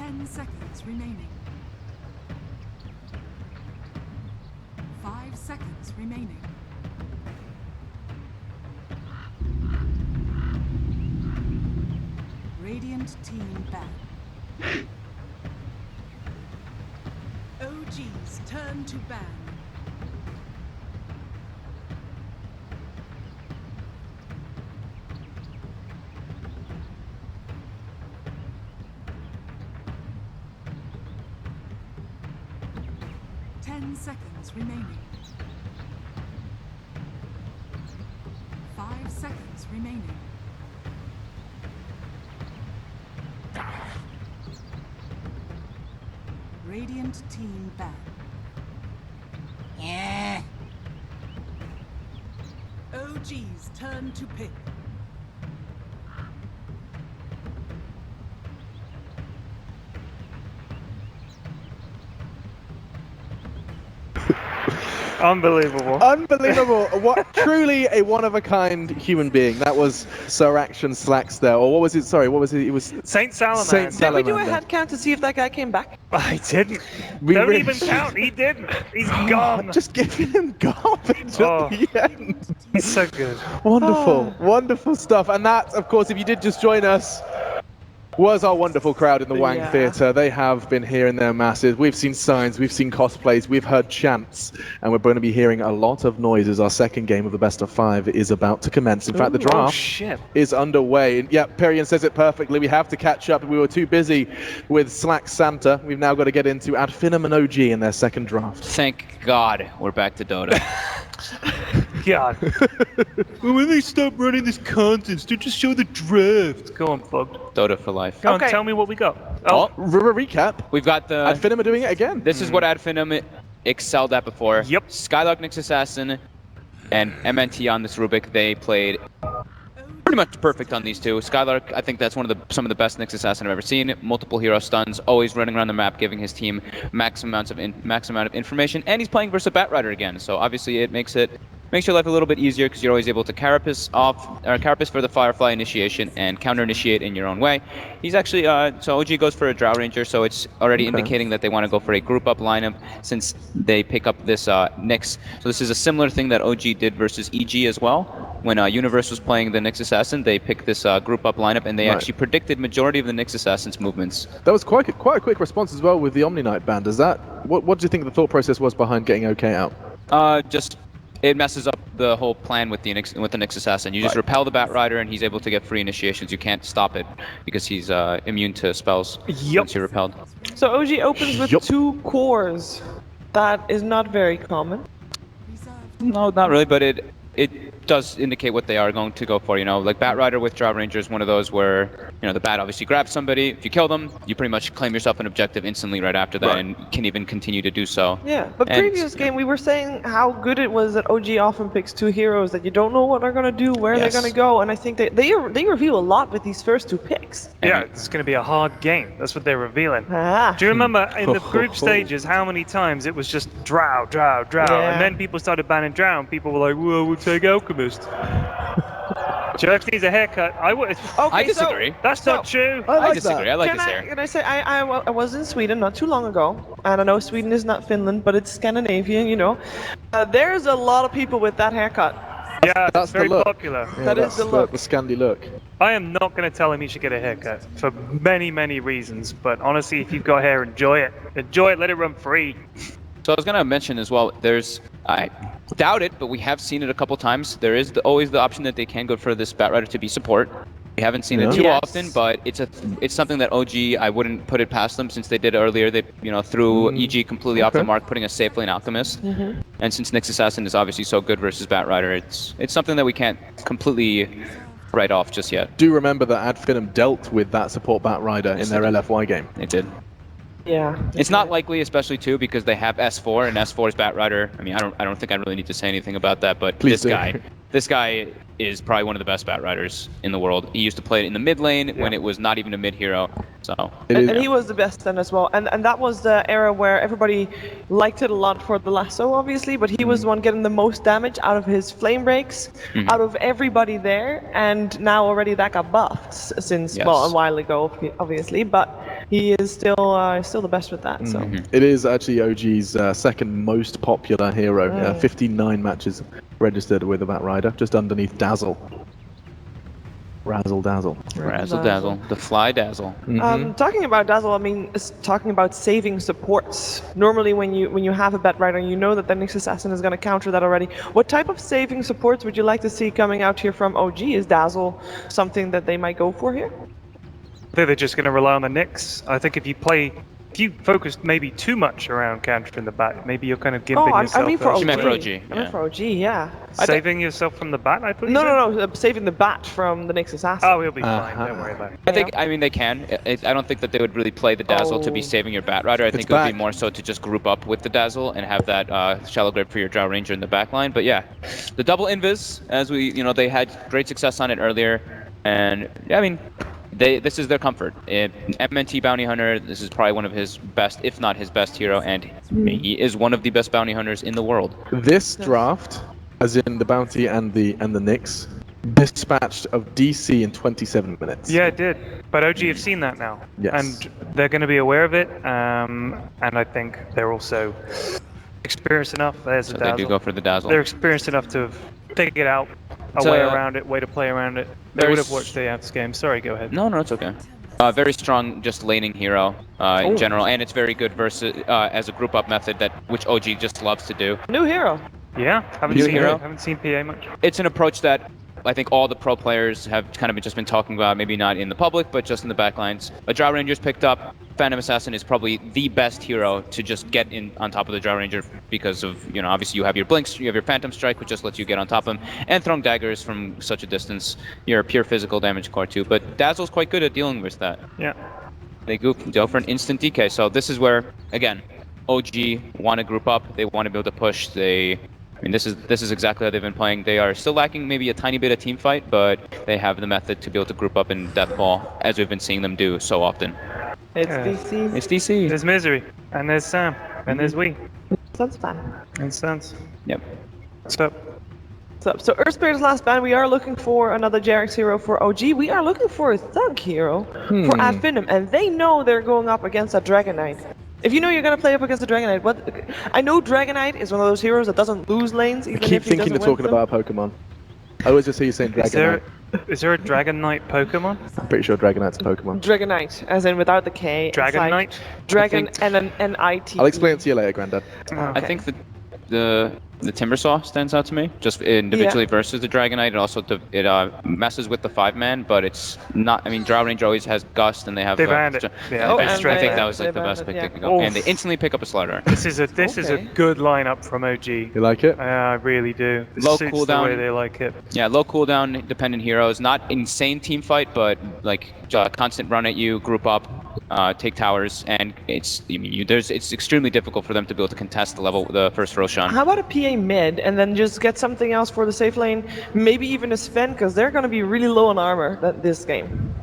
10 seconds remaining. 5 seconds remaining. Radiant team ban. OG's turn to ban. Seconds remaining. 5 seconds remaining. Radiant team back. Yeah. OG's turn to pick. Unbelievable. Unbelievable. What truly a one-of-a-kind human being. That was Sir Action Slacks there. Or what was it? Sorry, what was it? It was Saint Salamander. Saint Did we do a Salamander. head count to see if that guy came back? I didn't. We Don't really even should. count. He didn't. He's gone. Just giving him garbage Oh. at the end. He's so good. Wonderful, wonderful stuff. And that, of course, if you did just join us, was our wonderful crowd in the Wang Yeah. Theatre. They have been here in their masses. We've seen signs, we've seen cosplays, we've heard chants, and we're going to be hearing a lot of noise as our second game of the best of 5 is about to commence. In fact, the Oh, draft shit. is underway. And yep, Perian says it perfectly. We have to catch up. We were too busy with Slack Santa. We've now got to get into Ad Finem and OG in their second draft. Thank God we're back to Dota. God. Well, when they stop running this content, they just show the draft. Go on, Bugged. Dota for life. Go Okay. on, tell me what we got. Oh, Recap. we've got the... Ad Finem are doing it again. This is what Ad Finem excelled at before. Yep. Skylark, Nyx Assassin, and MNT on this Rubik, they played pretty much perfect on these two. Skylark, I think that's some of the best Nyx Assassin I've ever seen. Multiple hero stuns, always running around the map, giving his team max amount of information, and he's playing versus Batrider again. So obviously it makes your life a little bit easier because you're always able to Carapace for the Firefly initiation and counter initiate in your own way. He's actually so OG goes for a Drow Ranger, so it's already indicating that they want to go for a group up lineup since they pick up this Nyx. So this is a similar thing that OG did versus EG as well. When Universe was playing the Nyx Assassin, they picked this group up lineup, and they actually predicted majority of the Nyx Assassin's movements. That was quite a quick response as well with the Omni Knight band. Is that what do you think the thought process was behind getting OK out? Just it messes up the whole plan with the Nyx Assassin. You just repel the Batrider, and he's able to get free initiations. You can't stop it because he's immune to spells once you're repelled. So OG opens with 2 cores. That is not very common. No, not really, but it does indicate what they are going to go for. You know, like Batrider with Drow Ranger is one of those where, you know, the Bat obviously grabs somebody. If you kill them, you pretty much claim yourself an objective instantly right after that, and can even continue to do so. Yeah, but And- previous game we were saying how good it was that OG often picks 2 heroes that you don't know what they're gonna do, where Yes. they're gonna go, and I think they reveal a lot with these first 2 picks. Yeah, it's going to be a hard game. That's what they're revealing. Ah. Do you remember in the group stages how many times it was just Drow, Drow, Drow, Yeah. and then people started banning Drow, and people were like, well, we'll take Alchemist. Jerks needs a haircut. I would. Okay, I disagree. That's not true. I disagree. I like Can his I, hair. can I say, I was in Sweden not too long ago, and I know Sweden is not Finland, but it's Scandinavian, you know. There's a lot of people with that haircut. Yeah, That's it's very the look. popular. Yeah, That is that's the look. the Scandi look. I am not going to tell him he should get a haircut for many, many reasons. But honestly, if you've got hair, enjoy it. Enjoy it. Let it run free. So I was going to mention as well, I doubt it, but we have seen it a couple times. There is always the option that they can go for this Batrider to be support. We haven't seen it too Yes. often, but it's something that OG, I wouldn't put it past them since they did it earlier. They threw EG completely off the mark, putting a safe lane Alchemist. And since Nyx Assassin is obviously so good versus Batrider, it's something that we can't completely write off just yet. Do remember that Ad Finem dealt with that support Batrider in their LFY game. They did. Yeah. It's not likely, especially too, because they have S4 and S4's Batrider. I mean, I don't think I really need to say anything about that, but Please this do. guy, this guy is probably one of the best bat riders in the world. He used to play it in the mid lane when it was not even a mid hero. So And he was the best then as well. And that was the era where everybody liked it a lot for the lasso, obviously, but he was the one getting the most damage out of his flame breaks, out of everybody there. And now already that got buffed since, well, a while ago, obviously. But he is still the best with that. So It is actually OG's second most popular hero. 59 matches registered with a Bat Rider, just underneath Dazzle. Razzle Dazzle. Razzle Dazzle, the Fly Dazzle. Talking about Dazzle, I mean, it's talking about saving supports. Normally, when you have a Bat Rider, you know that the Nyx Assassin is going to counter that already. What type of saving supports would you like to see coming out here from OG? Is Dazzle something that they might go for here? I think they're just going to rely on the Nyx. I think if you focus maybe too much around countering the bat, maybe you're kind of gimping yourself. I mean for OG. She meant for OG, I meant for OG, yeah. Saving yourself from the bat, I thought. No, saving the bat from the Nyx Assassin. Oh, he'll be fine. Don't worry about it. I mean, they can. I don't think that they would really play the Dazzle to be saving your Bat Rider. I think it would be more so to just group up with the Dazzle and have that Shallow Grave for your Drow Ranger in the back line. But yeah, the double invis, as they had great success on it earlier. And yeah, I mean, this is their comfort. MNT Bounty Hunter, this is probably one of his best, if not his best hero, and he is one of the best bounty hunters in the world. This draft, as in the bounty and the Nyx, dispatched of DC in 27 minutes. Yeah, it did. But OG have seen that now. Yes. And they're going to be aware of it. And I think they're also experienced enough. There's So a Dazzle. they do go for the Dazzle. They're experienced enough to have figured out a way around it, way to play around it. They would have watched the Avs game. Sorry, go ahead. No, it's okay. Very strong, just laning hero in general, and it's very good versus as a group up method which OG just loves to do. New hero. Yeah, haven't seen PA much. It's an approach that I think all the pro players have kind of just been talking about, maybe not in the public, but just in the backlines. A Drow Ranger's picked up. Finem Assassin is probably the best hero to just get in on top of the Drow Ranger because of, obviously you have your Blinks, you have your Phantom Strike, which just lets you get on top of him, and throwing daggers from such a distance. You're a pure physical damage core too, but Dazzle's quite good at dealing with that. Yeah. They go for an instant DK, so this is where, again, OG want to group up, they want to be able to push, this is exactly how they've been playing. They are still lacking maybe a tiny bit of team fight, but they have the method to be able to group up in Deathball, as we've been seeing them do so often. It's DC. It's DC. There's Misery, and there's Sam, and there's We, That's fine. and Sans. Yep. So, So Earthspirit's last ban, we are looking for another Jarex hero for OG. We are looking for a Thug hero for Finem, and they know they're going up against a Dragon Knight. If you know you're going to play up against the Dragon Knight, I know Dragon Knight is one of those heroes that doesn't lose lanes, even I keep if he thinking doesn't you're talking win them. about a Pokemon. I always just hear you saying Dragon Knight. is there a Dragon Knight Pokemon? I'm pretty sure Dragon Knight's a Pokemon. Dragon Knight, as in without the K. Dragon it's like Knight? Dragon and an N-I-T. I'll explain it to you later, Grandad. I think that the Timbersaw stands out to me, just individually versus the Dragonite. It also it messes with the 5-man, but it's not. I mean, Drow Ranger always has Gust, and they have. They banned it. Yeah, I and think they- that was like the best pick they could go, and they instantly pick up a Slider. This is a good lineup from OG. You like it? I really do. It Low suits cooldown. the way they like it. Yeah, low cooldown dependent heroes, not insane team fight, but like constant run at you, group up, take towers, and it's it's extremely difficult for them to be able to contest the first Roshan. How about a PA mid, and then just get something else for the safe lane? Maybe even a Sven, because they're going to be really low on armor this game,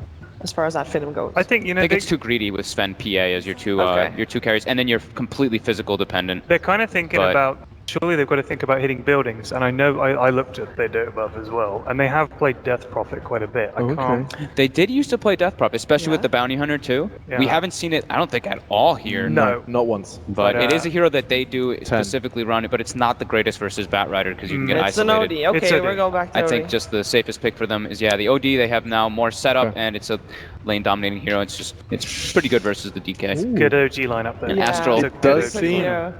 as far as that Finem goes. I think I think it's too greedy with Sven PA as your two carries, and then you're completely physical dependent. they're kind of thinking about. Surely they've got to think about hitting buildings, and I know I looked at their Dota buff as well, and they have played Death Prophet quite a bit. I can't. They did used to play Death Prop, especially with the Bounty Hunter too. Yeah. We haven't seen it, I don't think, at all here. No. Not once. But it is a hero that they do specifically run it, but it's not the greatest versus Bat Rider because you can get it's an isolated. OD. It's Okay, OD. we're going back to I OD. think just the safest pick for them is the OD. They have now more setup, and it's a lane dominating hero. It's pretty good versus the DK. Good OG lineup there. And Astral. It's a It good does OG seem- lineup.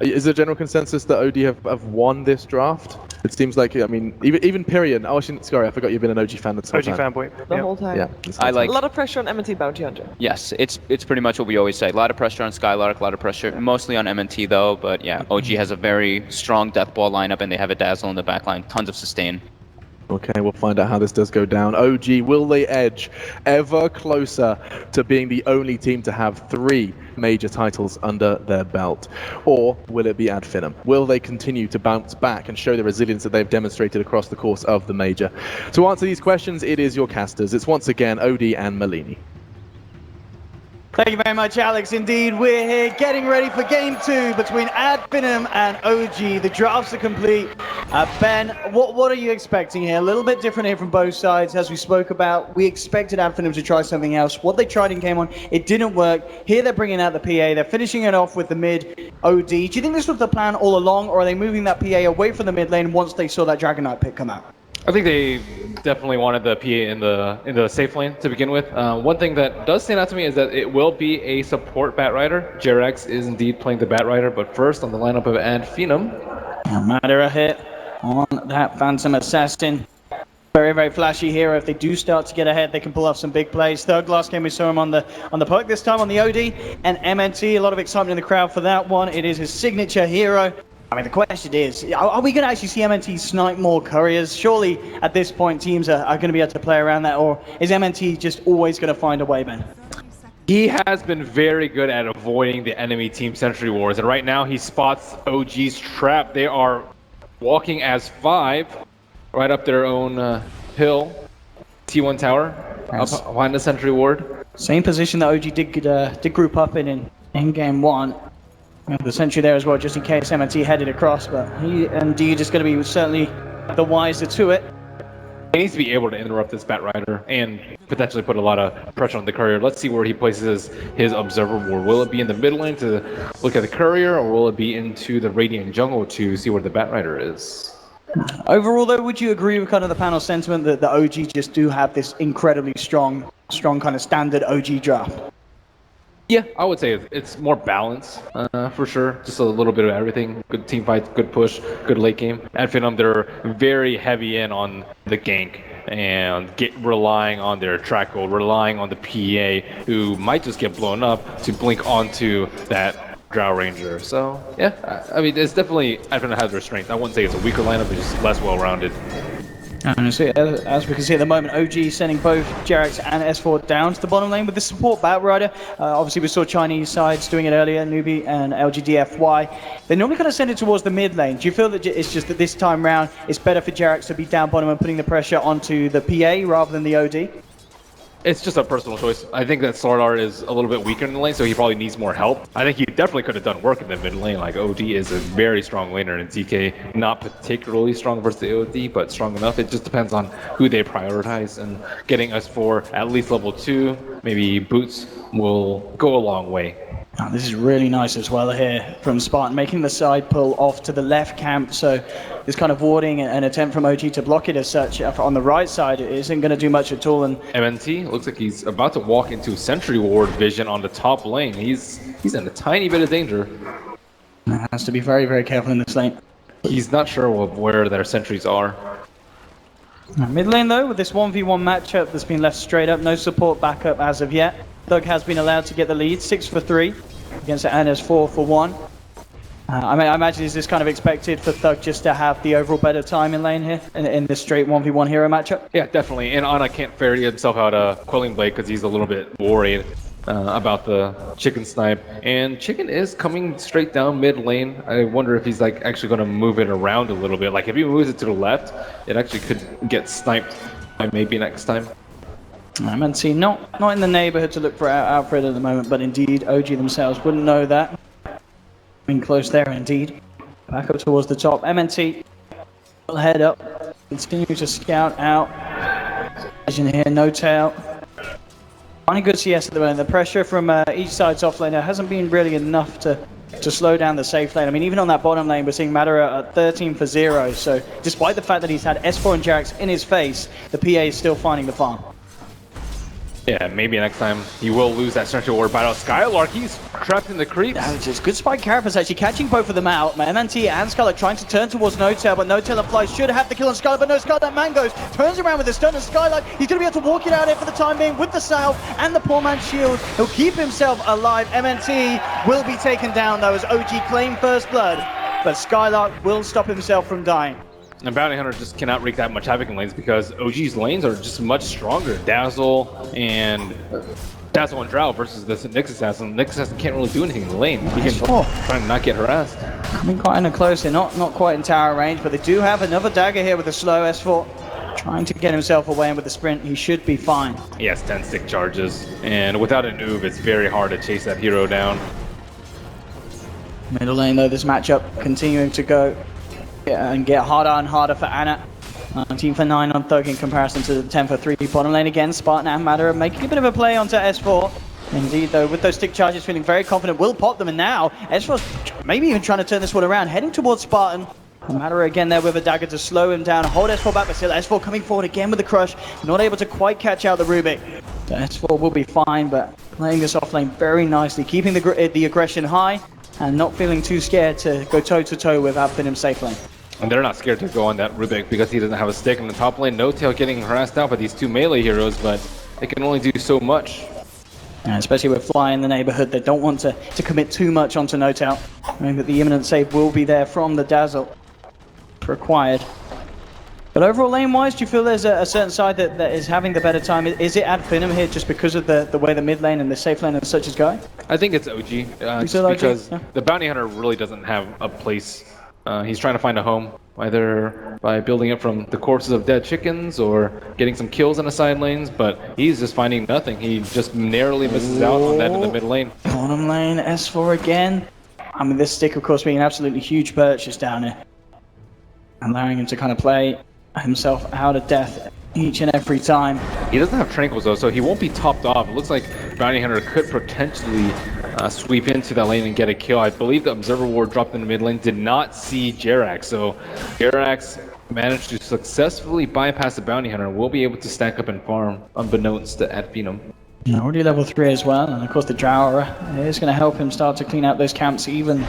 Is there general consensus that OD have won this draft? It seems like, I mean, even Pyrian. Oh, sorry, I forgot you've been an OG fan this whole OG time. fanboy. the Yep. whole time. Yeah. I like. A lot of pressure on MNT Bounty Hunter. Yes, it's pretty much what we always say. A lot of pressure on Skylark, a lot of pressure, mostly on MNT though. But yeah, OG has a very strong Death Ball lineup, and they have a Dazzle in the back line, tons of sustain. Okay, we'll find out how this does go down. OG, will they edge ever closer to being the only team to have 3 major titles under their belt? Or will it be ad Finem? Will they continue to bounce back and show the resilience that they've demonstrated across the course of the major? To answer these questions, it is your casters. It's once again Odie and Malini. Thank you very much, Alex. Indeed, we're here getting ready for game 2 between Ad Finem and OG. The drafts are complete. Ben, what are you expecting here? A little bit different here from both sides, as we spoke about. We expected Ad Finem to try something else. What they tried in game 1, it didn't work. Here they're bringing out the PA. They're finishing it off with the mid OD. Do you think this was the plan all along, or are they moving that PA away from the mid lane once they saw that Dragon Knight pick come out? I think they definitely wanted the PA in the safe lane to begin with. One thing that does stand out to me is that it will be a support Batrider. Jerax is indeed playing the Batrider, but first on the lineup of Ad Finem. Matter a hit on that Phantom Assassin. Very, very flashy hero. If they do start to get ahead, they can pull off some big plays. Third last game we saw him on the poke, this time on the OD. And MNT, a lot of excitement in the crowd for that one. It is his signature hero. I mean, the question is, are we going to actually see MNT snipe more couriers? Surely, at this point, teams are going to be able to play around that, or is MNT just always going to find a way, Ben? He has been very good at avoiding the enemy team sentry wars, and right now he spots OG's trap. They are walking as 5, right up their own hill, T1 tower, up behind the sentry ward. Same position that OG did group up in game 1. The sentry there as well, just in case MNT headed across, but he and D just going to be certainly the wiser to it. He needs to be able to interrupt this Batrider and potentially put a lot of pressure on the courier. Let's see where he places his observer ward. Will it be in the mid lane to look at the courier, or will it be into the Radiant jungle to see where the Batrider is? Overall, though, would you agree with kind of the panel sentiment that the OG just do have this incredibly strong kind of standard OG draft? Yeah, I would say it's more balanced, for sure. Just a little bit of everything. Good team fights, good push, good late game. At Finem, they're very heavy in on the gank and relying on their track gold, relying on the PA, who might just get blown up to blink onto that Drow Ranger. So, yeah, I mean, it's definitely, Ad Finem has their strength. I wouldn't say it's a weaker lineup, it's just less well-rounded. And so, as we can see at the moment, OG sending both Jerax and S4 down to the bottom lane with the support Batrider. Obviously, we saw Chinese sides doing it earlier, Newbie and LGDFY. They normally kind of send it towards the mid lane. Do you feel that it's just that this time round, it's better for Jerax to be down bottom and putting the pressure onto the PA rather than the OD? It's just a personal choice. I think that Slardar is a little bit weaker in the lane, so he probably needs more help. I think he definitely could have done work in the mid lane. Like, OD is a very strong laner, and TK not particularly strong versus the OD, but strong enough. It just depends on who they prioritize, and getting us for at least level 2, maybe boots, will go a long way. Oh, this is really nice as well here from Spartan, making the side pull off to the left camp. So this kind of warding an attempt from OG to block it as such on the right side isn't going to do much at all. And MNT looks like he's about to walk into sentry ward vision on the top lane. He's in a tiny bit of danger. Has to be very, very careful in this lane. He's not sure where their sentries are. Mid lane though, with this 1v1 matchup that's been left straight up, no support backup as of yet. Thug has been allowed to get the lead, 6 for 3 against Anna's 4 for 1. I imagine is this kind of expected for Thug just to have the overall better time in lane here in this straight 1v1 hero matchup? Yeah, definitely. And Anna can't ferry himself out of Quelling Blade because he's a little bit worried about the chicken snipe. And chicken is coming straight down mid lane. I wonder if he's like actually going to move it around a little bit. Like if he moves it to the left, it actually could get sniped by maybe next time. MNT not in the neighborhood to look for Alfred at the moment, but indeed OG themselves wouldn't know that. Being close there indeed. Back up towards the top. MNT will head up. Continue to scout out. Vision here, no tail. Finding good CS at the moment. The pressure from each side's offlaner hasn't been really enough to slow down the safe lane. I mean, even on that bottom lane, we're seeing Madara at 13 for 0. So despite the fact that he's had S4 and Jerax in his face, the PA is still finding the farm. Yeah, maybe next time he will lose that central ward battle. Skylark, he's trapped in the creeps. It's just good spike carapace actually catching both of them out. MNT and Skylark trying to turn towards No-Tail, but No-Tail applies, should have the kill on Skylark, but no, Skylark Mangoes turns around with the stun, and Skylark, he's going to be able to walk it out here for the time being with the salve and the poor man's shield. He'll keep himself alive. MNT will be taken down though as OG claim first blood, but Skylark will stop himself from dying. And Bounty Hunter just cannot wreak that much havoc in lanes because OG's lanes are just much stronger. Dazzle and Drow versus the Nyx Assassin. Nyx Assassin can't really do anything in the lane. He can try to not get harassed. Coming quite in close, they're not quite in tower range, but they do have another dagger here with a slow S4. Trying to get himself away, and with the sprint, he should be fine. He has 10 stick charges, and without a noob, it's very hard to chase that hero down. Middle lane though, this matchup continuing to go and get harder and harder for Anna. 19 for 9 on Thug in comparison to the 10 for 3. Bottom lane again, Spartan and Matter making a bit of a play onto S4. Indeed though, with those stick charges, feeling very confident, will pop them, and now S4's maybe even trying to turn this one around, heading towards Spartan. Matter again there with a dagger to slow him down, hold S4 back, but still S4 coming forward again with the crush, not able to quite catch out the Rubik. So S4 will be fine, but playing this off lane very nicely, keeping the aggression high, and not feeling too scared to go toe-to-toe with Finim's safe lane. And they're not scared to go on that Rubik because he doesn't have a stick in the top lane. No Tail getting harassed out by these two melee heroes, but they can only do so much. And especially with Fly in the neighborhood, they don't want to commit too much onto No Tail. I mean, but the imminent save will be there from the Dazzle required. But overall lane-wise, do you feel there's a certain side that is having the better time? Is it Finem here just because of the way the mid lane and the safe lane and such is going? I think it's OG, just because the Bounty Hunter really doesn't have a place. He's trying to find a home, either by building it from the corpses of dead chickens or getting some kills in the side lanes, but he's just finding nothing. He just narrowly misses out on that in the mid lane. Bottom lane, S4 again. I mean, this stick, of course, being an absolutely huge purchase down here. Allowing him to kind of play himself out of death each and every time. He doesn't have Tranquils though, so he won't be topped off. It looks like Bounty Hunter could potentially sweep into that lane and get a kill. I believe the Observer Ward dropped in the mid lane did not see Jerax, so Jerax managed to successfully bypass the Bounty Hunter and will be able to stack up and farm unbeknownst to Finem. Already level 3 as well, and of course the Drow is going to help him start to clean out those camps even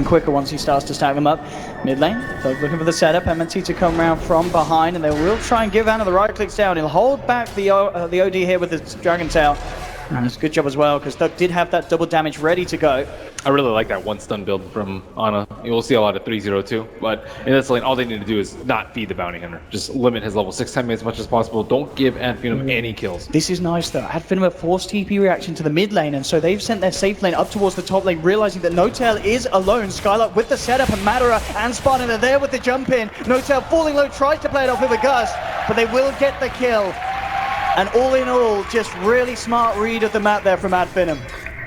quicker once he starts to stack them up. Mid lane, Thug looking for the setup, MNT to come around from behind, and they will try and give Anna the right clicks down. He'll hold back the OD here with his Dragon Tail. And it's a good job as well, because Thug did have that double damage ready to go. I really like that one stun build from Ana. You'll see a lot of 3-0-2, but in this lane, all they need to do is not feed the Bounty Hunter. Just limit his level 6 time as much as possible. Don't give Finem any kills. This is nice though. Finem forced TP reaction to the mid lane, and so they've sent their safe lane up towards the top lane, realizing that Notail is alone. Skylark with the setup, and Madara and Spartan are there with the jump in. Notail falling low, tries to play it off with a gust, but they will get the kill. And all in all, just really smart read of the map there from Finem.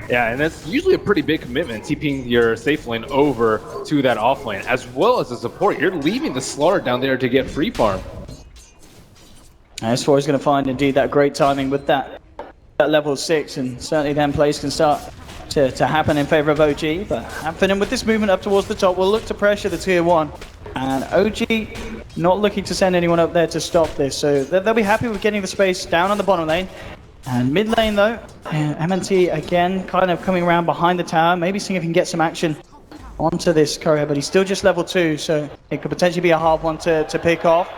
Yeah, and that's usually a pretty big commitment, TPing your safe lane over to that off lane, as well as the support. You're leaving the Slaughter down there to get free farm. S4 is going to find indeed that great timing with that level 6, and certainly then plays can start to happen in favor of OG. But Finem with this movement up towards the top will look to pressure the tier 1. And OG not looking to send anyone up there to stop this, so they'll be happy with getting the space down on the bottom lane. And mid lane though, MNT again kind of coming around behind the tower, maybe seeing if he can get some action onto this courier, but he's still just level 2, so it could potentially be a hard one to pick off.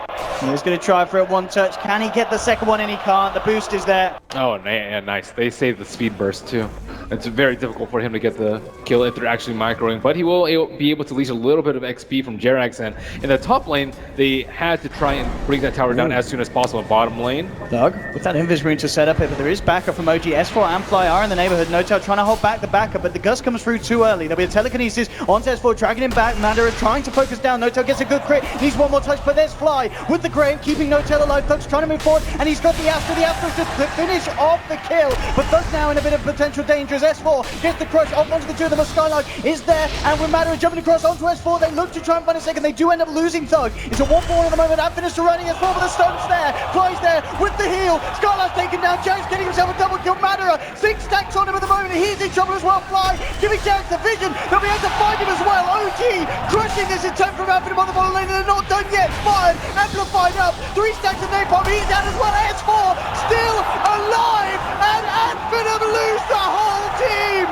And he's going to try for it one touch. Can he get the second one? And he can't. The boost is there. Oh, yeah, nice. They saved the speed burst too. It's very difficult for him to get the kill if they're actually microing, but he will be able to leash a little bit of XP from Jerax. And in the top lane, they had to try and bring that tower down as soon as possible. Bottom lane, Thug with that invis rune to set up it, but there is backup from OG. S4 and Fly are in the neighborhood. Notail trying to hold back the backup, but the gust comes through too early. There'll be a telekinesis onto S4, dragging him back. Mandara trying to focus down. Notail gets a good crit. Needs one more touch, but there's Fly with the grave, keeping Notail alive. Thug's trying to move forward, and he's got the Astra. The Astra to finish off the kill, but Thug's now in a bit of potential danger as S4 gets the crush off onto the two of them. Skylark is there, and with Mandara jumping across onto S4, they look to try and find a second. They do end up losing Thug. It's a 1-4 at the moment. Finished running S4 with the stones there. Flies there with the heal. Skylark's taken down. Jack's getting himself a double kill. Mandara 6 stacks on him at the moment. He's in trouble as well. Fly giving Jack the vision. They'll be able to find him as well. OG crushing this attempt from Finem on the bottom lane, and they're not done yet. Fired, amplified up. 3 stacks of napalm. He's out as well. S4 still alive, and Finem lose the whole team.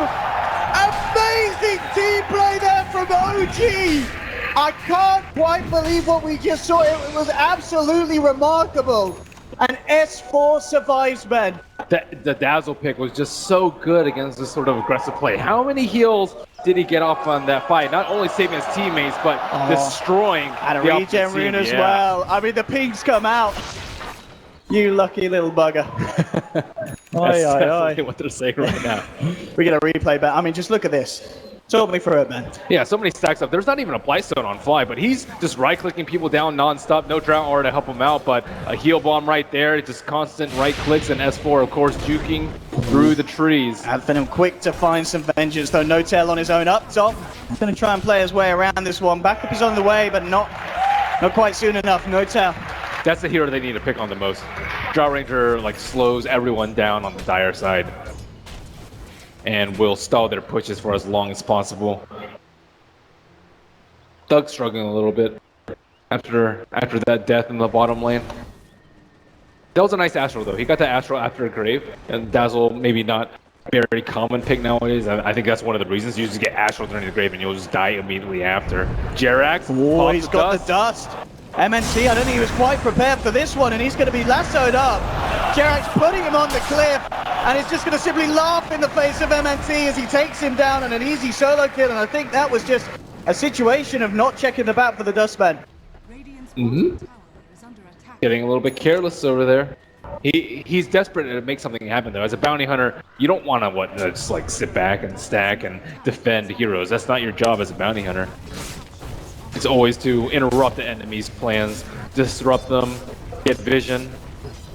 Amazing team play there from OG. I can't quite believe what we just saw. It was absolutely remarkable. And S4 survives, man. The Dazzle pick was just so good against this sort of aggressive play. How many heals did he get off on that fight? Not only saving his teammates, but destroying And a the opposite regen rune team. as well. I mean, the pings come out. You lucky little bugger. That's definitely what they're saying right now. We get a replay back. I mean, just look at this. Talk me through it, man. Yeah, so many stacks up. There's not even a Blightstone on Fly, but he's just right-clicking people down non-stop. No Drought Aura to help him out, but a heal bomb right there. Just constant right-clicks, and S4, of course, juking through the trees. Finem quick to find some vengeance, though. No tail on his own up top. He's going to try and play his way around this one. Backup is on the way, but not quite soon enough. No tail. That's the hero they need to pick on the most. Drought Ranger like slows everyone down on the Dire side and will stall their pushes for as long as possible. Thug's struggling a little bit after that death in the bottom lane. That was a nice Astral though. He got the Astral after a Grave, and Dazzle maybe not very common pick nowadays. I think that's one of the reasons. You just get Astral during the Grave and you'll just die immediately after. Jerax, oh, he's got the dust. MNT, I don't think he was quite prepared for this one, and he's going to be lassoed up. Jerax putting him on the cliff, and he's just going to simply laugh in the face of MNT as he takes him down on an easy solo kill, and I think that was just a situation of not checking the back for the Dustman. Getting a little bit careless over there. He's desperate to make something happen though. As a bounty hunter, you don't want to just like sit back and stack and defend heroes. That's not your job as a bounty hunter. It's always to interrupt the enemy's plans, disrupt them, get vision.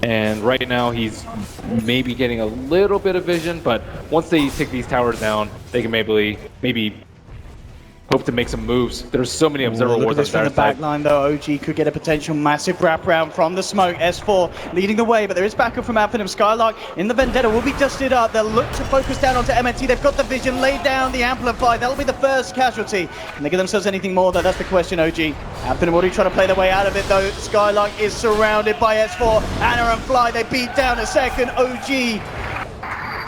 And right now he's maybe getting a little bit of vision, but once they take these towers down, they can maybe hope to make some moves. There's so many observer wards on this from the back line though. OG could get a potential massive wraparound from the smoke. S4 leading the way, but there is backup from Finem. Skylark in the Vendetta will be dusted up. They'll look to focus down onto MNT. They've got the vision, laid down the Amplify. That'll be the first casualty. Can they give themselves anything more though? That's the question, OG. Finem already trying to play their way out of it though. Skylark is surrounded by S4. Anna and Fly, they beat down a second. OG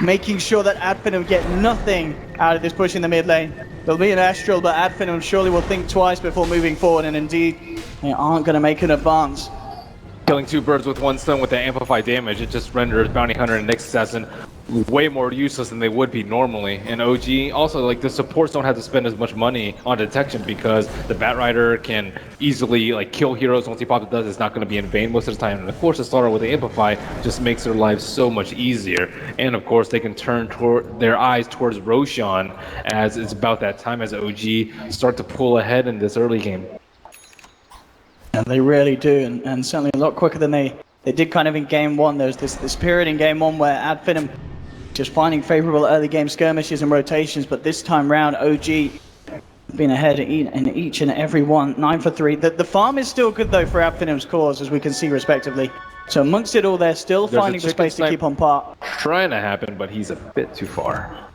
making sure that Finem get nothing out of this push in the mid lane. There'll be an Astral, but Finem surely will think twice before moving forward, and indeed, they aren't going to make an advance. Killing two birds with one stone with the amplified damage, it just renders Bounty Hunter and Nyx Assassin way more useless than they would be normally. And OG, also, like, the supports don't have to spend as much money on detection because the Batrider can easily, like, kill heroes once he pops does. It's not going to be in vain most of the time. And of course, the starter with the Amplify just makes their lives so much easier. And of course, they can turn their eyes towards Roshan as it's about that time as OG start to pull ahead in this early game. And they really do, and certainly a lot quicker than they did kind of in game one. There's this period in game one where Finem just finding favorable early game skirmishes and rotations, but this time round, OG been ahead in each and every one, 9 for 3. The farm is still good though for Finem's cause, as we can see respectively. So amongst it all, they're still finding the space to keep on par. Trying to happen, but he's a bit too far.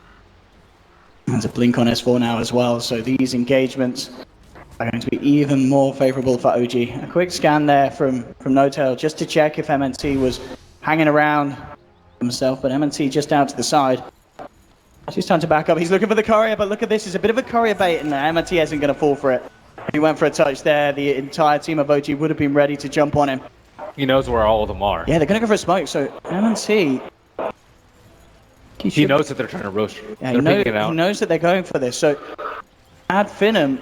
There's a blink on S4 now as well, so these engagements are going to be even more favorable for OG. A quick scan there from No-Tail just to check if MNT was hanging around himself, but MNT just out to the side. She's time to back up. He's looking for the courier, but look at this. It's a bit of a courier bait, and MNT isn't going to fall for it. He went for a touch there. The entire team of OG would have been ready to jump on him. He knows where all of them are. Yeah, they're going to go for a smoke, so MNT... He knows that they're trying to roast. Yeah, he knows that they're going for this, so Finem,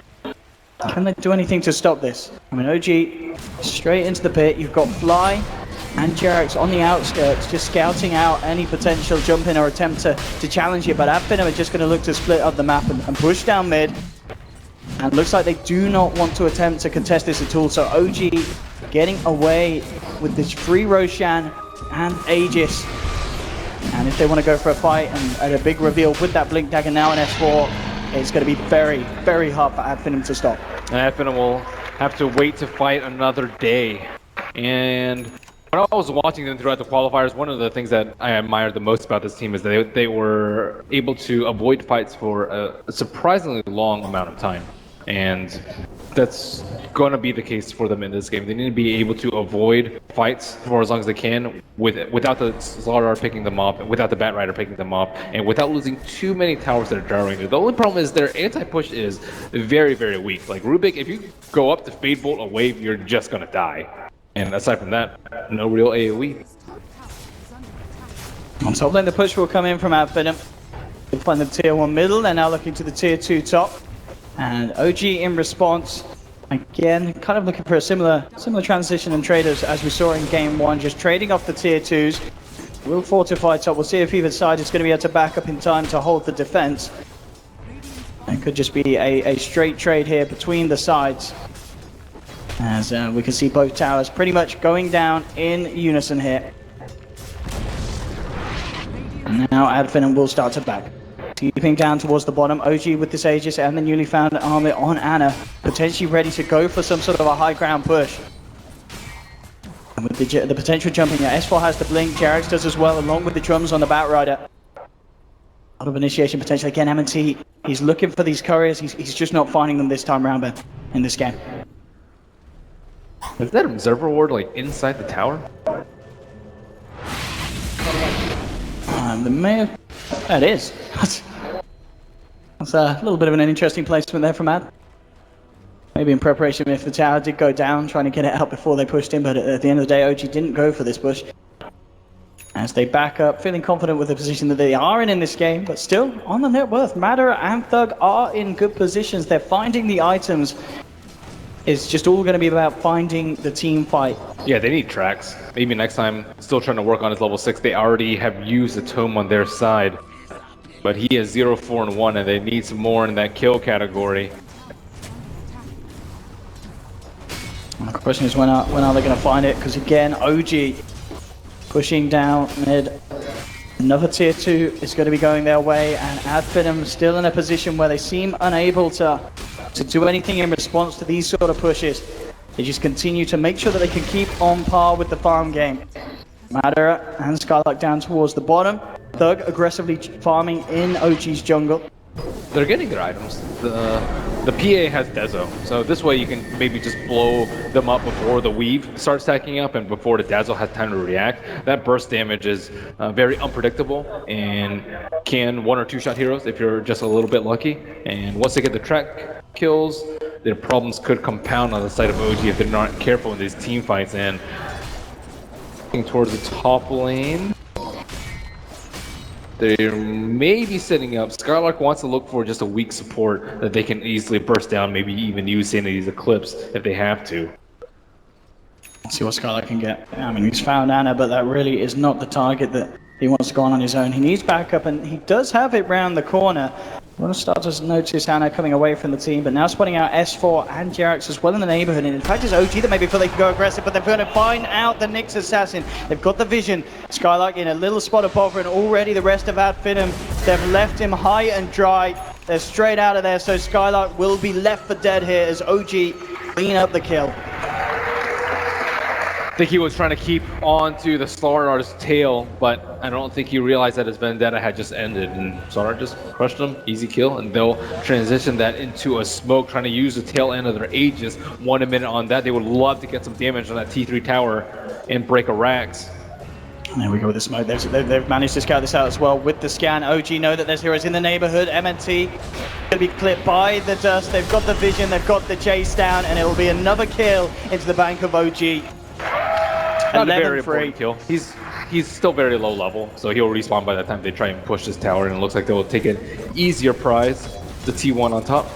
can they do anything to stop this? I mean, OG straight into the pit. You've got Fly and Jerax on the outskirts, just scouting out any potential jump in or attempt to challenge it. But Finem are just going to look to split up the map and push down mid. And looks like they do not want to attempt to contest this at all. So OG getting away with this free Roshan and Aegis. And if they want to go for a fight and a big reveal with that Blink Dagger now in S4, it's going to be very, very hard for Finem to stop. And Finem will have to wait to fight another day. And when I was watching them throughout the qualifiers, one of the things that I admired the most about this team is that they were able to avoid fights for a surprisingly long amount of time. And that's going to be the case for them in this game. They need to be able to avoid fights for as long as they can without the Slaughter picking them up, without the Batrider picking them up, and without losing too many towers that are gyrating. The only problem is their anti-push is very, very weak. Like Rubik, if you go up to Fade Bolt a wave, you're just going to die. And aside from that, no real AoE. On top lane, the push will come in from Finem. They find the tier 1 middle, they're now looking to the tier 2 top. And OG in response, again, kind of looking for a similar transition and traders as we saw in game 1, just trading off the tier 2s. We'll fortify top, we'll see if either side is going to be able to back up in time to hold the defense. It could just be a straight trade here between the sides. As we can see both towers pretty much going down in unison here. And now Adfin will start to back. Keeping down towards the bottom, OG with this Aegis and the newly found armor on Ana, potentially ready to go for some sort of a high ground push. And with the potential jumping, S4 has the blink, Jerax does as well, along with the drums on the Batrider. A lot of initiation potential again, M&T, he's looking for these couriers, he's just not finding them this time around, Ben, in this game. Is that observer ward like inside the tower? The mayor, that is. That's a little bit of an interesting placement there from Ad. Maybe in preparation if the tower did go down, trying to get it out before they pushed in, but at the end of the day, OG didn't go for this push. As they back up, feeling confident with the position that they are in this game, but still on the net worth. Matter and Thug are in good positions. They're finding the items. It's just all going to be about finding the team fight. Yeah, they need tracks. Maybe next time, still trying to work on his level 6. They already have used the tome on their side. But he is 0, 4, and 1, and they need some more in that kill category. The question is when are they going to find it? Because again, OG pushing down mid. Another tier 2 is going to be going their way, and Adfinem still in a position where they seem unable to do anything in response to these sort of pushes. They just continue to make sure that they can keep on par with the farm game. Madara and Skylark down towards the bottom. Thug aggressively farming in OG's jungle. They're getting their items. The PA has Dezo, so this way you can maybe just blow them up before the weave starts stacking up and before the Dazzle has time to react. That burst damage is very unpredictable and can 1 or 2 shot heroes if you're just a little bit lucky. And once they get the track kills, their problems could compound on the side of OG if they're not careful in these team fights. And looking towards the top lane, they're maybe setting up. Skylark wants to look for just a weak support that they can easily burst down, maybe even use Sanity's Eclipse if they have to. Let's see what Skylark can get. I mean, he's found Ana, but that really is not the target that he wants to go on his own. He needs backup, and he does have it round the corner. We're going to start to notice Ana coming away from the team, but now spotting out S4 and Jerax as well in the neighborhood. And in fact, it's OG that maybe feel they can go aggressive, but they're going to find out the Nyx Assassin. They've got the vision. Skylark in a little spot of bother, and already the rest of Adfinem, they've left him high and dry. They're straight out of there, so Skylark will be left for dead here as OG clean up the kill. I think he was trying to keep on to the Slardar's tail, but I don't think he realized that his vendetta had just ended, and Slardar just crushed him, easy kill, and they'll transition that into a smoke, trying to use the tail end of their Aegis. 1 minute on that. They would love to get some damage on that T3 tower and break a Rax. There we go with the smoke. They've managed to scout this out as well with the scan. OG know that there's heroes in the neighborhood. MNT going to be clipped by the dust. They've got the vision, they've got the chase down, and it will be another kill into the bank of OG. Not a very important kill. He's still very low level, so he'll respawn by the time they try and push this tower, and it looks like they will take an easier prize, the T1 on top.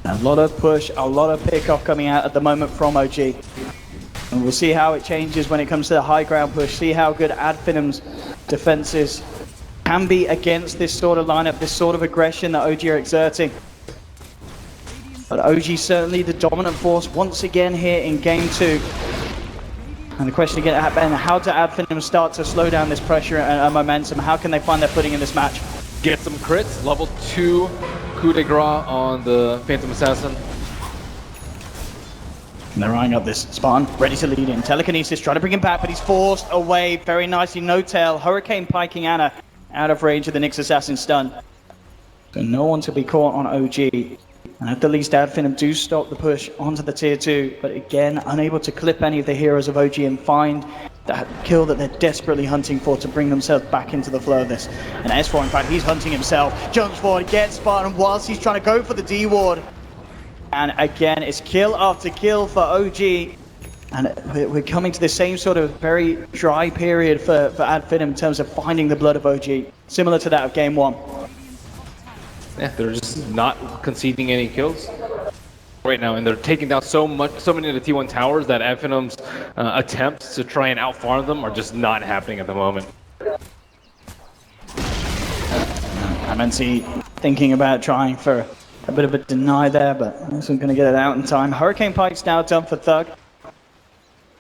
A lot of push, a lot of pick-off coming out at the moment from OG. And we'll see how it changes when it comes to the high ground push, see how good Adfinim's defenses can be against this sort of lineup, this sort of aggression that OG are exerting. But OG certainly the dominant force once again here in game 2. And the question again, Ben, how do Adfinim start to slow down this pressure and momentum? How can they find their footing in this match? Get some crits, level 2 coup de grace on the Phantom Assassin. And they're eyeing up this Spartan, ready to lead in. Telekinesis, trying to bring him back, but he's forced away very nicely. No tail, Hurricane piking Ana out of range of the Nyx Assassin stun. So no one to be caught on OG. And at the least, Adfinem do stop the push onto the tier 2, but again, unable to clip any of the heroes of OG and find that kill that they're desperately hunting for to bring themselves back into the flow of this. And S4, in fact, he's hunting himself. Jumps forward, gets Spartan whilst he's trying to go for the D ward. And again, it's kill after kill for OG. And we're coming to the same sort of very dry period for Ad Finem in terms of finding the blood of OG, similar to that of Game 1. Yeah, they're just not conceding any kills right now, and they're taking down so many of the T1 towers that Ad Finem's attempts to try and outfarm them are just not happening at the moment. MNC thinking about trying for a bit of a deny there, but isn't going to get it out in time. Hurricane Pike's now done for Thug.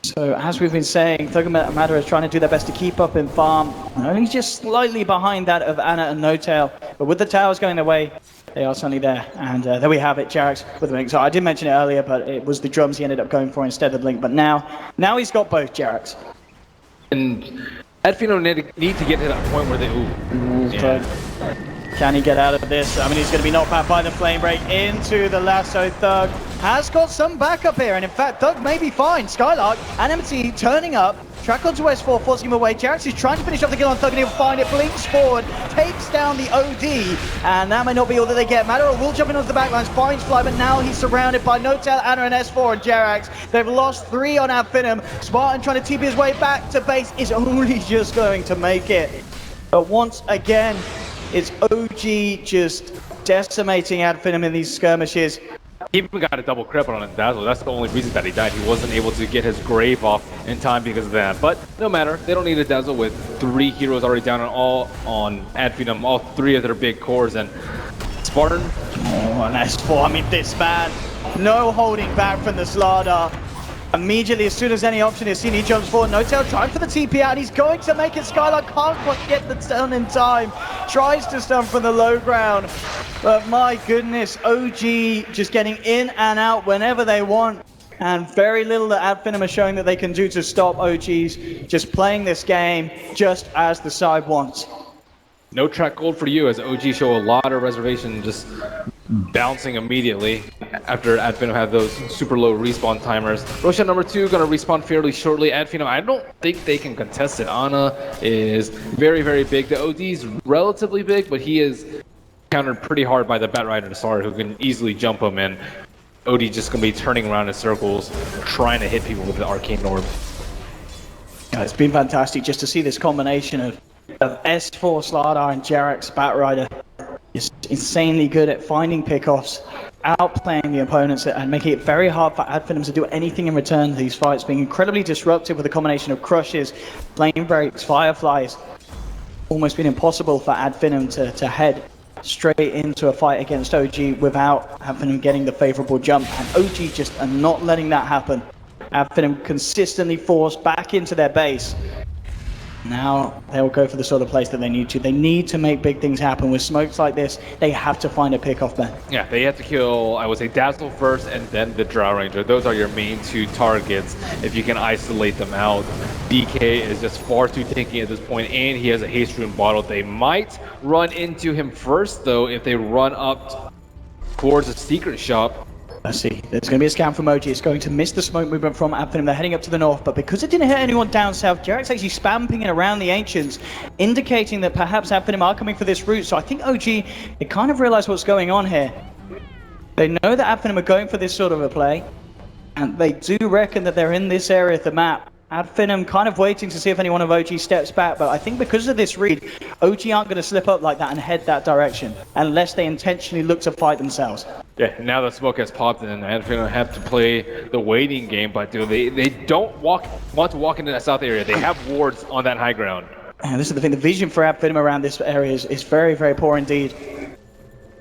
So as we've been saying, Thug and Madara is trying to do their best to keep up in farm. Only just slightly behind that of Ana and No-Tail. But with the towers going their way, they are suddenly there. And there we have it, Jarex with the Blink. So I did mention it earlier, but it was the drums he ended up going for instead of Blink. But now he's got both, Jarex. And Ad Finem need to get to that point where they... Can he get out of this? I mean, he's going to be knocked back by the flame break into the lasso. Thug has got some backup here, and in fact, Thug may be fine. Skylark and MT turning up. Track onto S4, forcing him away. Jarex is trying to finish off the kill on Thug, and he'll find it. Blinks forward, takes down the OD, and that may not be all that they get. Madara will jump in onto the backlines, finds Fly, but now he's surrounded by No-Tail, Ana, and S4 and Jarex. They've lost 3 on Ad Finem. Spartan trying to TP his way back to base is only just going to make it. But once again, it's OG just decimating Ad Finem in these skirmishes. He even got a double cripple on his Dazzle. That's the only reason that he died. He wasn't able to get his grave off in time because of that. But no matter, they don't need a Dazzle with 3 heroes already down on Ad Finem, all 3 of their big cores. And Spartan. Oh, and S4, I mean, this man, no holding back from the Slardar. Immediately, as soon as any option is seen, he jumps forward. No-Tail trying for the TP out. He's going to make it. Skylark can't quite get the stun in time. Tries to stun from the low ground. But my goodness, OG just getting in and out whenever they want. And very little that Ad Finem are showing that they can do to stop OG's just playing this game just as the side wants. No track gold for you, as OG show a lot of reservation, just bouncing immediately after Ad Finem had those super low respawn timers. Roshan number 2 going to respawn fairly shortly. Ad Finem, I don't think they can contest it. Ana is very, very big. The OD's relatively big, but he is countered pretty hard by the Batrider and Sar, who can easily jump him, and OD just going to be turning around in circles, trying to hit people with the Arcane Orb. Yeah, it's been fantastic just to see this combination of S4, Slardar, and Jarex Batrider. Just insanely good at finding pickoffs, outplaying the opponents, and making it very hard for Ad Finem to do anything in return to these fights, being incredibly disruptive with a combination of crushes, flame breaks, fireflies. Almost been impossible for Ad Finem to head straight into a fight against OG without Ad Finem getting the favorable jump, and OG just are not letting that happen. Ad Finem consistently forced back into their base. Now they'll go for the sort of place that they need to. They need to make big things happen. With smokes like this, they have to find a pick-off man. Yeah, they have to kill, I would say, Dazzle first and then the Drow Ranger. Those are your main 2 targets if you can isolate them out. DK is just far too tanky at this point, and he has a haste rune bottle. They might run into him first, though, if they run up towards the secret shop. Let's see. There's going to be a scan from OG. It's going to miss the smoke movement from Ad Finem. They're heading up to the north, but because it didn't hit anyone down south, Jarex actually spamming it around the Ancients, indicating that perhaps Ad Finem are coming for this route. So I think OG, they kind of realize what's going on here. They know that Ad Finem are going for this sort of a play, and they do reckon that they're in this area of the map. Ad Finem kind of waiting to see if any one of OG steps back, but I think because of this read, OG aren't going to slip up like that and head that direction, unless they intentionally look to fight themselves. Yeah, now the smoke has popped, and Ad Finem have to play the waiting game, but they don't want to walk into that south area. They have wards on that high ground. And this is the thing, the vision for Ad Finem around this area is very, very poor indeed.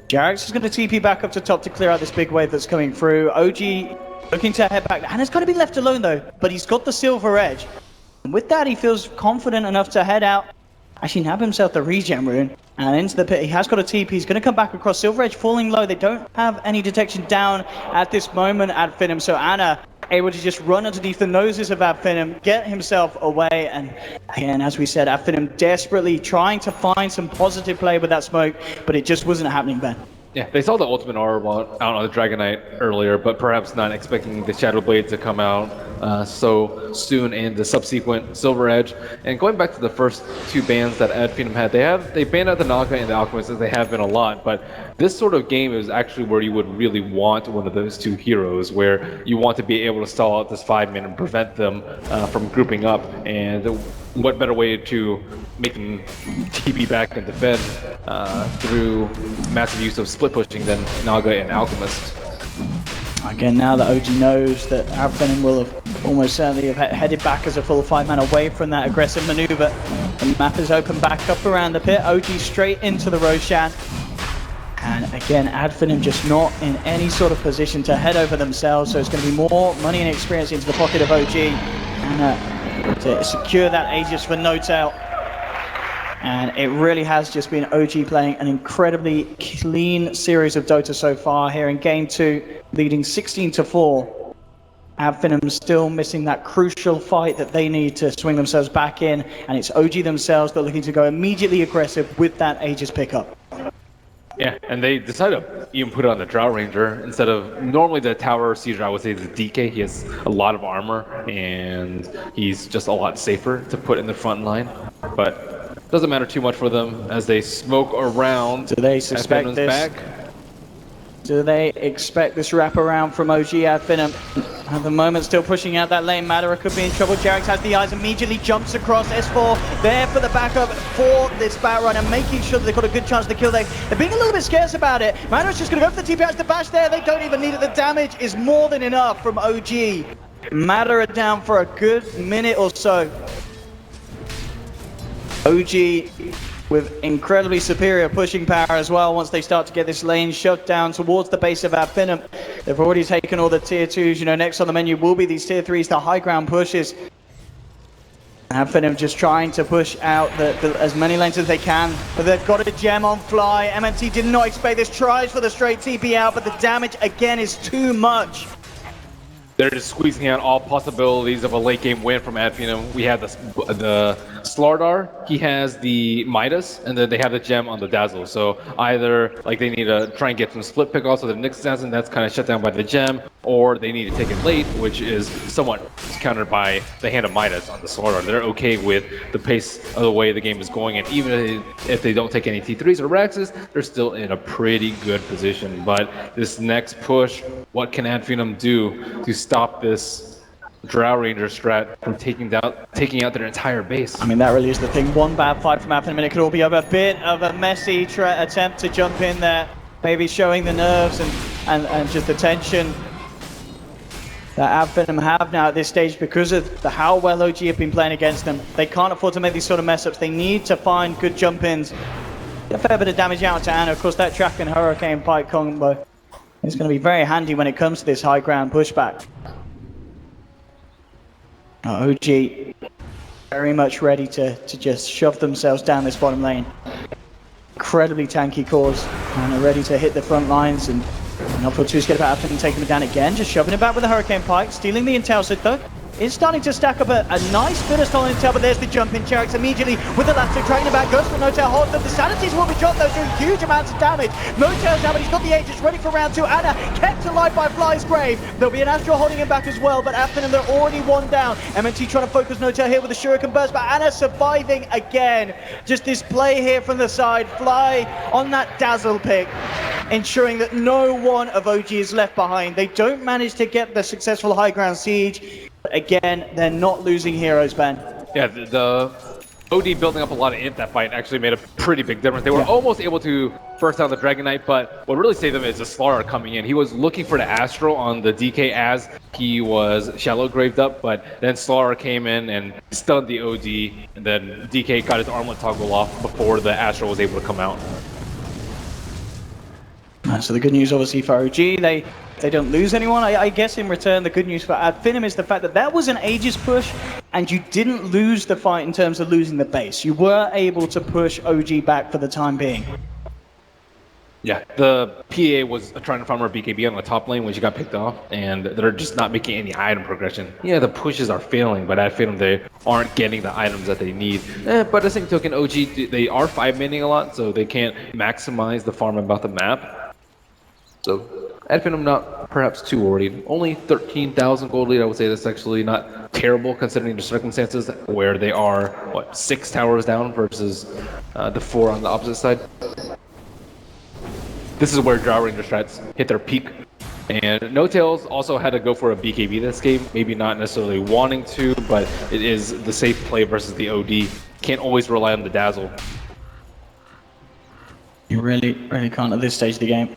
Jarex is going to TP back up to top to clear out this big wave that's coming through. OG looking to head back, and it's going to be left alone though, but he's got the silver edge. And with that, he feels confident enough to head out, actually nab himself the regen rune, and into the pit. He has got a TP, he's going to come back across. Silver edge falling low, they don't have any detection down at this moment, Ad Finem, so Ana able to just run underneath the noses of Ad Finem, get himself away, and again, as we said, Ad Finem desperately trying to find some positive play with that smoke, but it just wasn't happening, Ben. Yeah, they saw the ultimate orb out on the Dragon Knight earlier, but perhaps not expecting the Shadow Blade to come out so soon in the subsequent Silver Edge. And going back to the first two bans that Finem had, they banned out the Naga and the Alchemist, as they have been a lot, but this sort of game is actually where you would really want one of those two heroes, where you want to be able to stall out this 5-man and prevent them from grouping up. And what better way to make them TP back and defend through massive use of split pushing than Naga and Alchemist. Again, now that OG knows that Finem will have almost certainly have headed back as a full 5-man away from that aggressive maneuver. The map is open back up around the pit. OG straight into the Roshan. And again, Finem just not in any sort of position to head over themselves, so it's going to be more money and experience into the pocket of OG. And to secure that Aegis for No-Tail. And it really has just been OG playing an incredibly clean series of Dota so far here in Game 2, leading 16-4. Finem still missing that crucial fight that they need to swing themselves back in, and it's OG themselves that are looking to go immediately aggressive with that Aegis pickup. Yeah, and they decided to even put it on the Drow Ranger instead of normally the Tower Seizure. I would say the DK. He has a lot of armor and he's just a lot safer to put in the front line. But doesn't matter too much for them as they smoke around. Do they suspect this? Back. Do they expect this wraparound from OG Finem? At the moment, still pushing out that lane. Madara could be in trouble. Jarix has the eyes, immediately jumps across. S4 there for the backup for this Batrunner, making sure that they've got a good chance to kill. They're being a little bit scarce about it. Madara's just going to go for the TP out to bash there. They don't even need it. The damage is more than enough from OG. Madara down for a good minute or so. OG with incredibly superior pushing power as well once they start to get this lane shoved down towards the base of Finem. They've already taken all the tier 2s, you know, next on the menu will be these tier 3s, the high ground pushes. Finem just trying to push out as many lanes as they can, but they've got a gem on Fly. MNT did not expect this, tries for the straight TP out, but the damage again is too much. They're just squeezing out all possibilities of a late game win from Finem. We have the Slardar, he has the Midas, and then they have the gem on the Dazzle. So either like they need to try and get some split pick off so the Nyx Assassin, that's kind of shut down by the gem, or they need to take it late, which is somewhat countered by the hand of Midas on the Slardar. They're okay with the pace of the way the game is going, and even if they don't take any T3s or Raxes, they're still in a pretty good position. But this next push, what can Finem do to stop this Drow Ranger strat from taking out their entire base? I mean, that really is the thing. One bad fight from Finem and it could all be over. A bit of a messy attempt to jump in there, maybe showing the nerves and just the tension that Finem have now at this stage because of how well OG have been playing against them. They can't afford to make these sort of mess ups. They need to find good jump ins. A fair bit of damage out to Ana. Of course, that Track and Hurricane Pike combo is going to be very handy when it comes to this high ground pushback. OG very much ready to just shove themselves down this bottom lane. Incredibly tanky cores and are ready to hit the front lines and not for two get about and taking them down again. Just shoving it back with the Hurricane Pike, stealing the intel set though. Is starting to stack up a nice bit of stolen intel, but there's the jump in. Jarix immediately with the lasso tracking it back, goes for No-Tail, holds up. The sanities will be dropped though, doing huge amounts of damage. No-Tail's down, but he's got the Aegis ready for round 2. Ana kept alive by Fly's Grave. There'll be an Astral holding him back as well, but Finem, they're already one down. MNT trying to focus No-Tail here with the Shuriken Burst, but Ana surviving again. Just this play here from the side. Fly on that Dazzle pick, ensuring that no one of OG is left behind. They don't manage to get the successful high ground siege. Again, they're not losing heroes, Ben. Yeah, the OD building up a lot of imp that fight actually made a pretty big difference. They were almost able to first down the Dragon Knight, but what really saved them is the Slardar coming in. He was looking for the Astral on the DK as he was shallow graved up, but then Slardar came in and stunned the OD, and then DK got his armlet toggle off before the Astral was able to come out. So the good news obviously for OG, they don't lose anyone. I guess in return the good news for Finem is the fact that that was an Aegis push and you didn't lose the fight in terms of losing the base. You were able to push OG back for the time being. Yeah, the PA was trying to farm her BKB on the top lane when she got picked off, and they're just not making any item progression. Yeah, the pushes are failing, but at Finem they aren't getting the items that they need. But at the same token, OG, they are 5-manning a lot, so they can't maximize the farm about the map. So Ad Finem not perhaps too worried. Only 13,000 gold lead. I would say that's actually not terrible considering the circumstances where they are, what, 6 towers down versus the 4 on the opposite side. This is where Drow Ranger strats hit their peak. And No Tails also had to go for a BKB this game. Maybe not necessarily wanting to, but it is the safe play versus the OD. Can't always rely on the Dazzle. You really can't at this stage of the game.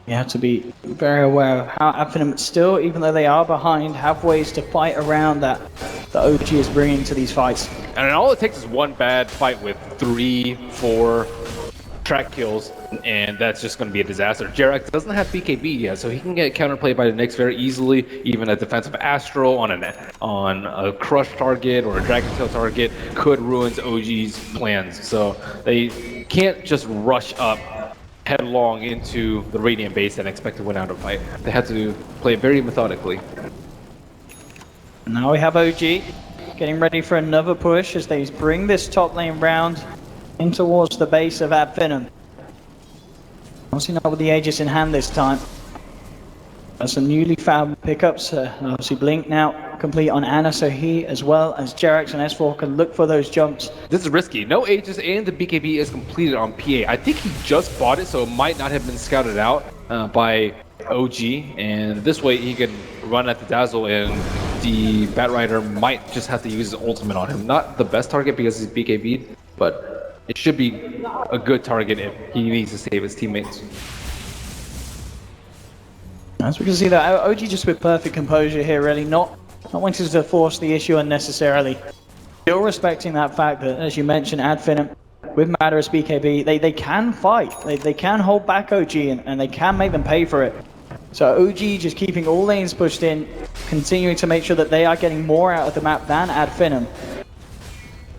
You have to be very aware of how Ad Finem still, even though they are behind, have ways to fight around that the OG is bringing to these fights. And all it takes is one bad fight with 3, 4 track kills, and that's just going to be a disaster. Jerax doesn't have BKB yet, so he can get counterplayed by the Nyx very easily. Even a defensive Astral on a Crush target or a Dragon Tail target could ruin OG's plans. So they can't just rush up headlong into the Radiant base and expect to win out a fight. They have to play very methodically. Now we have OG getting ready for another push as they bring this top lane round in towards the base of Ad Finem. Obviously not with the Aegis in hand this time. There's some newly found pickups. Obviously Blink now complete on Ana, so he as well as Jerax and S4 can look for those jumps. This is risky. No Aegis and the BKB is completed on PA. I think he just bought it, so it might not have been scouted out by OG. And this way he can run at the Dazzle, and the Batrider might just have to use his ultimate on him. Not the best target because he's BKB'd, but it should be a good target if he needs to save his teammates. As we can see that OG just with perfect composure here, really not wanting to force the issue unnecessarily. Still respecting that fact that, as you mentioned, Ad Finem with Matter as BKB, they can fight. They can hold back OG and they can make them pay for it. So OG just keeping all lanes pushed in, continuing to make sure that they are getting more out of the map than Ad Finem.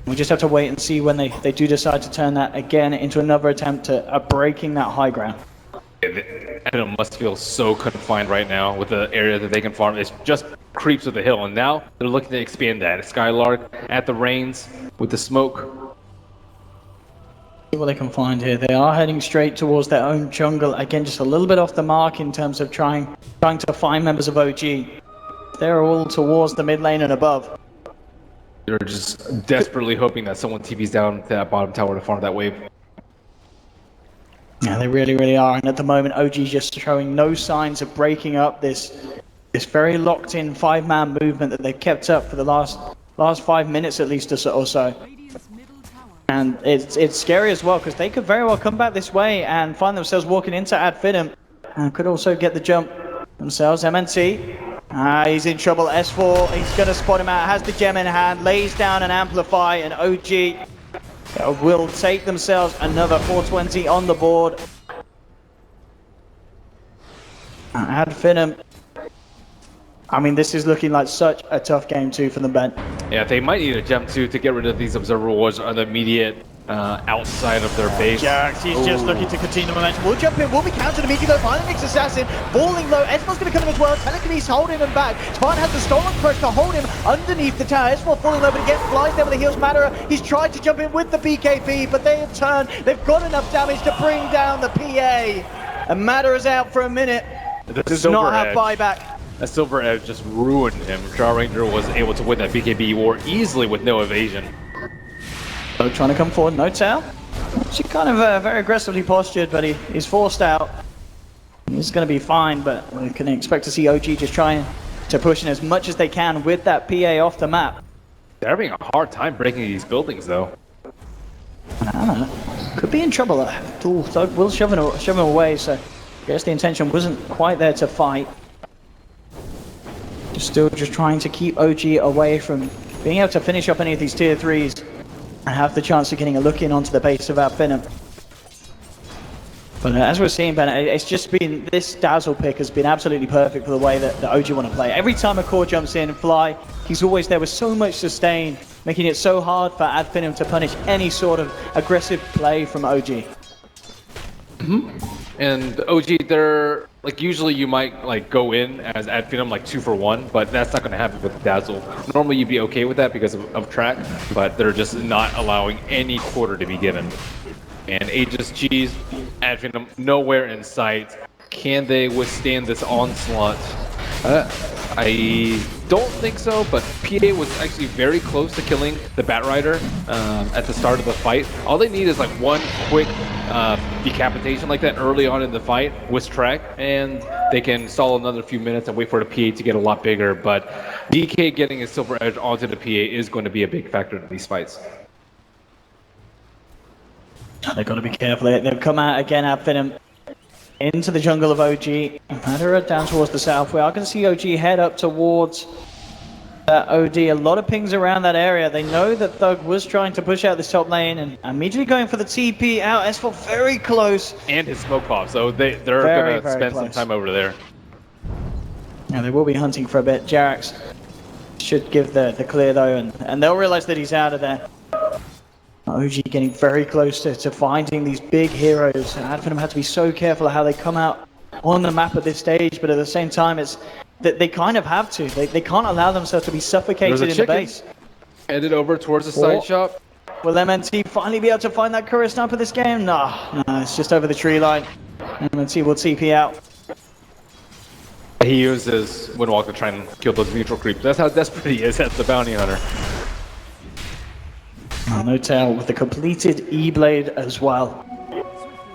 We just have to wait and see when they do decide to turn that again into another attempt at breaking that high ground. It must feel so confined right now with the area that they can farm. It's just creeps of the hill, and now they're looking to expand that. Skylark at the reins with the smoke. See what they can find here. They are heading straight towards their own jungle. Again, just a little bit off the mark in terms of trying to find members of OG. They're all towards the mid lane and above. They're just desperately hoping that someone TP's down to that bottom tower to farm that wave. Yeah, they really are. And at the moment, OG's just showing no signs of breaking up this very locked-in 5-man movement that they've kept up for the last 5 minutes at least or so. Radiant's middle tower. And it's scary as well because they could very well come back this way and find themselves walking into Ad Finem and could also get the jump themselves. MNT. He's in trouble. S4, he's going to spot him out, has the gem in hand, lays down an amplify, and OG will take themselves another 420 on the board. Ad Finem. I mean, this is looking like such a tough game too for them, Ben. Yeah, they might need a gem too to get rid of these observer wards on the immediate outside of their base. Jax, he's just looking to continue the momentum. We'll jump in, will be countered immediately though. Finally, Nyx Assassin falling low. Esmo's going to come in as well. Telekinesis holding him back. Spartan has the Stolen Crush to hold him underneath the tower. Esmo falling low, but again flies there with the heals. Matter. He's tried to jump in with the BKB, but they have turned. They've got enough damage to bring down the PA. And Matter is out for a minute. Does not have buyback. A Silver Edge just ruined him. Drow Ranger was able to win that BKB war easily with no evasion. So trying to come forward, no tail. She kind of very aggressively postured, but he's forced out. He's going to be fine, but we can expect to see OG just trying to push in as much as they can with that PA off the map. They're having a hard time breaking these buildings, though. I don't know. Could be in trouble. Thug will shove him away, so I guess the intention wasn't quite there to fight. Still just trying to keep OG away from being able to finish up any of these tier 3s and have the chance of getting a look in onto the base of Ad Finem. But as we're seeing, Ben, it's just been, this Dazzle pick has been absolutely perfect for the way that the OG want to play. Every time a core jumps in and fly, he's always there with so much sustain, making it so hard for Ad Finem to punish any sort of aggressive play from OG. And OG, they're like, usually you might like go in as Ad Finem like 2 for 1, but that's not going to happen with Dazzle. Normally you'd be okay with that because of track, but they're just not allowing any quarter to be given. And Aegis cheese, Ad Finem nowhere in sight. can they withstand this onslaught? I don't think so, but PA was actually very close to killing the Batrider at the start of the fight. All they need is like one quick decapitation like that early on in the fight with Trek, and they can stall another few minutes and wait for the PA to get a lot bigger. But DK getting his Silver Edge onto the PA is going to be a big factor in these fights. They've got to be careful. They've come out again at Finem into the jungle of OG. Madara down towards the south. We are going to see OG head up towards OD. A lot of pings around that area. They know that Thug was trying to push out this top lane and immediately going for the TP out. S4 very close. And his smoke pop, so they're going to spend some time over there. Yeah, they will be hunting for a bit. Jarax should give the clear though, and they'll realize that he's out of there. OG getting very close to finding these big heroes. Advenom had to be so careful of how they come out on the map at this stage, but at the same time, it's that they kind of have to. They can't allow themselves to be suffocated in the base. Headed over towards the side shop. Will MNT finally be able to find that courier sniper this game? No, it's just over the tree line. MNT will TP out. He uses Windwalker to try and kill those neutral creeps. That's how desperate he is as the bounty hunter. No tail with the completed E-Blade as well.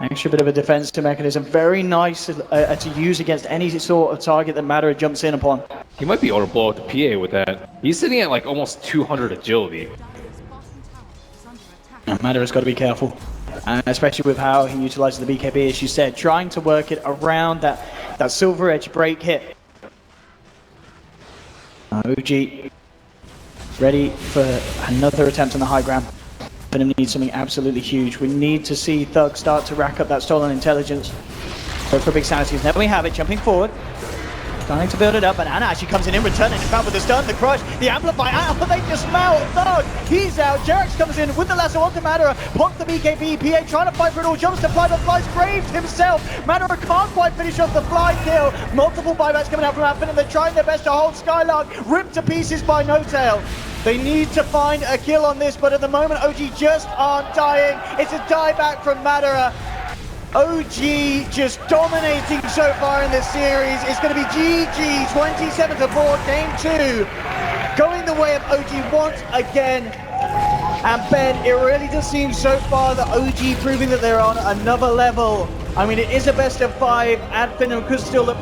Extra bit of a defensive mechanism. Very nice to use against any sort of target that Madara jumps in upon. He might be able to blow out the PA with that. He's sitting at like almost 200 agility. Madara's got to be careful. Especially with how he utilizes the BKB, as you said. Trying to work it around that Silver Edge break hit. OG ready for another attempt on the high ground. Finem needs something absolutely huge. We need to see Thug start to rack up that stolen intelligence. Go for big sanities. There we have it, jumping forward. Starting to build it up, and Anna actually comes in return, and in fact with the stun, the crush, the amplify, but they just mount Thug. He's out. Jerax comes in with the lasso onto Madara, pops the BKB, PA trying to fight for it all, jumps to fly, but flies Graves himself. Madara can't quite finish off the fly kill. Multiple buybacks coming out from Advenom. They're trying their best to hold Skylark, ripped to pieces by No Tail. They need to find a kill on this, but at the moment OG just aren't dying. It's a dieback from Madara. OG just dominating so far in this series. It's going to be GG, 27-4, game 2. Going the way of OG once again. And Ben, it really does seem so far that OG proving that they're on another level. I mean, it is a best of 5. Advenom could still look